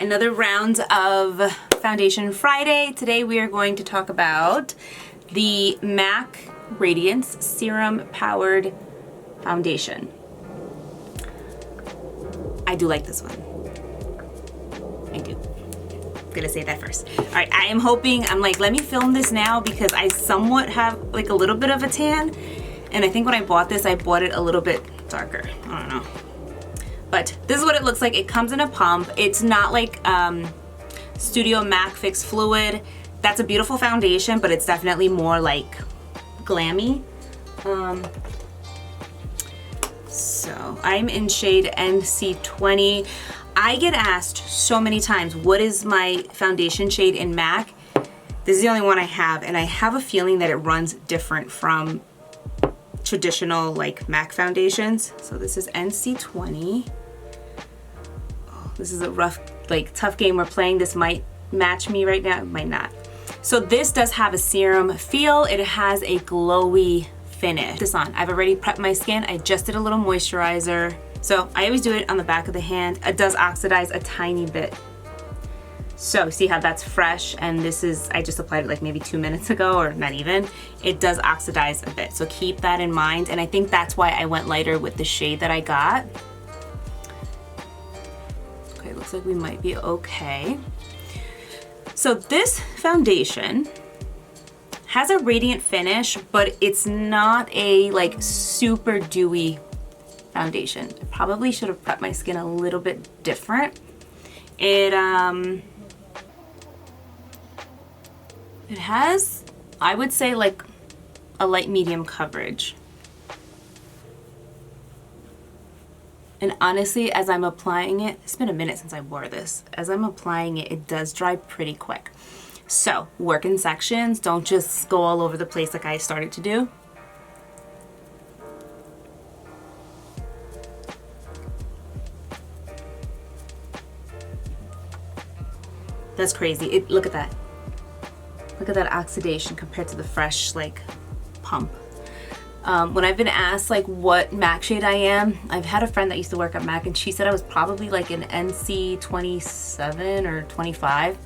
another round of Foundation Friday. Today we are going to talk about the MAC Radiance Serum Powered Foundation. I do like this one. I do. I'm gonna say that first. All right, I am hoping, I'm like, let me film this now because I somewhat have like a little bit of a tan. And I think when I bought this, I bought it a little bit darker. I don't know. But this is what it looks like. It comes in a pump. It's not like Studio MAC Fix Fluid. That's a beautiful foundation, but it's definitely more like glammy. So I'm in shade NC20. I get asked so many times, what is my foundation shade in MAC? This is the only one I have, and I have a feeling that it runs different from traditional like MAC foundations. So this is NC20. Oh, this is a rough, like tough game we're playing. This might match me right now, it might not. So this does have a serum feel. It has a glowy finish. This on, I've already prepped my skin. I just did a little moisturizer. So I always do it on the back of the hand. It does oxidize a tiny bit. So see how that's fresh, and this is, I just applied it like maybe 2 minutes ago, or not even. It does oxidize a bit, so keep that in mind. And I think that's why I went lighter with the shade that I got. Okay, looks like we might be okay. So this foundation has a radiant finish, but it's not a like super dewy foundation. I probably should have prepped my skin a little bit different. It has, I would say, like a light medium coverage. And honestly, as I'm applying it, it's been a minute since I wore this. As I'm applying it, it does dry pretty quick. So work in sections, don't just go all over the place like I started to do. That's crazy. Look at that. Look at that oxidation compared to the fresh like pump. When I've been asked like what MAC shade I am, I've had a friend that used to work at MAC and she said I was probably like an NC 27 or 25.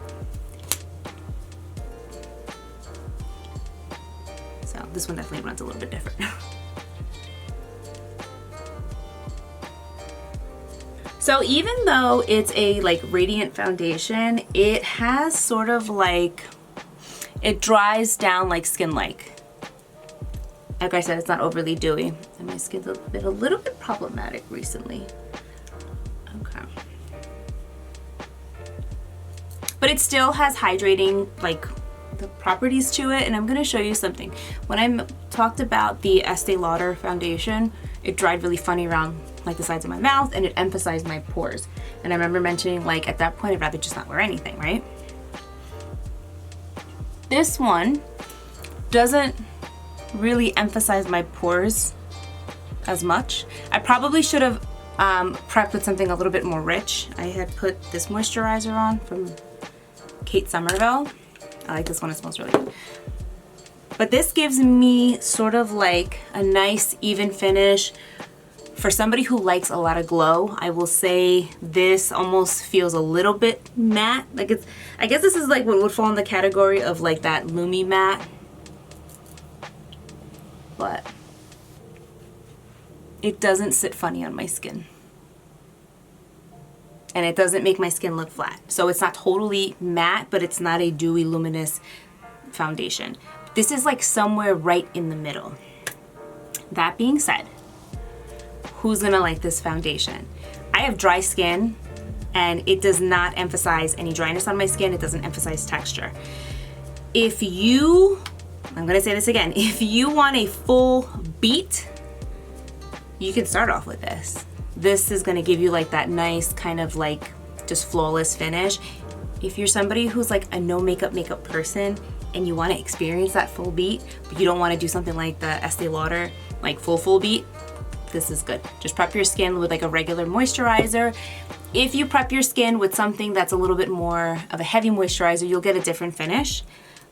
So this one definitely runs a little bit different. So even though it's a like radiant foundation, it has sort of like, it dries down like skin-like. Like I said, it's not overly dewy. And my skin's been a little bit problematic recently. Okay. But it still has hydrating like the properties to it. And I'm gonna show you something. When I talked about the Estee Lauder foundation, it dried really funny around like the sides of my mouth, and it emphasized my pores. And I remember mentioning like at that point, I'd rather just not wear anything, right? This one doesn't really emphasize my pores as much. I probably should have prepped with something a little bit more rich. I had put this moisturizer on from Kate Somerville. I like this one, it smells really good. But this gives me sort of like a nice even finish. For somebody who likes a lot of glow, I will say this almost feels a little bit matte. Like it's, I guess this is like what would fall in the category of like that Lumi matte. But it doesn't sit funny on my skin. And it doesn't make my skin look flat. So it's not totally matte, but it's not a dewy, luminous foundation. This is like somewhere right in the middle. That being said, who's gonna like this foundation? I have dry skin and it does not emphasize any dryness on my skin. It doesn't emphasize texture. If you, I'm gonna say this again, if you want a full beat, you can start off with this. This is gonna give you like that nice kind of like just flawless finish. If you're somebody who's like a no makeup person and you wanna experience that full beat, but you don't wanna do something like the Estee Lauder, like full beat, this is good. Just prep your skin with like a regular moisturizer. If you prep your skin with something that's a little bit more of a heavy moisturizer, you'll get a different finish.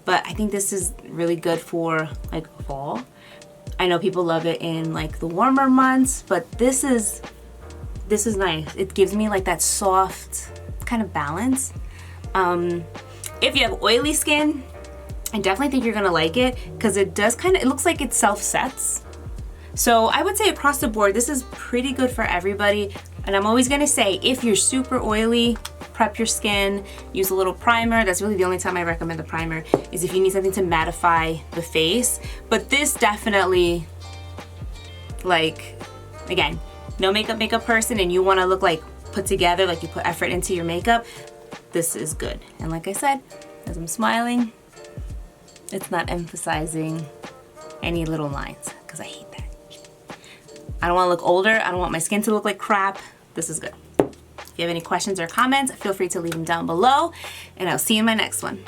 But I think this is really good for like fall. I know people love it in like the warmer months, but this is nice. It gives me like that soft kind of balance. If you have oily skin, I definitely think you're gonna like it because it does it looks like it self-sets. So I would say across the board, this is pretty good for everybody. And I'm always gonna say, if you're super oily, prep your skin, use a little primer. That's really the only time I recommend the primer, is if you need something to mattify the face. But this definitely, like, again, no makeup person and you wanna look like put together, like you put effort into your makeup, this is good. And like I said, as I'm smiling, it's not emphasizing any little lines, because I hate that. I don't want to look older. I don't want my skin to look like crap. This is good. If you have any questions or comments, feel free to leave them down below, and I'll see you in my next one.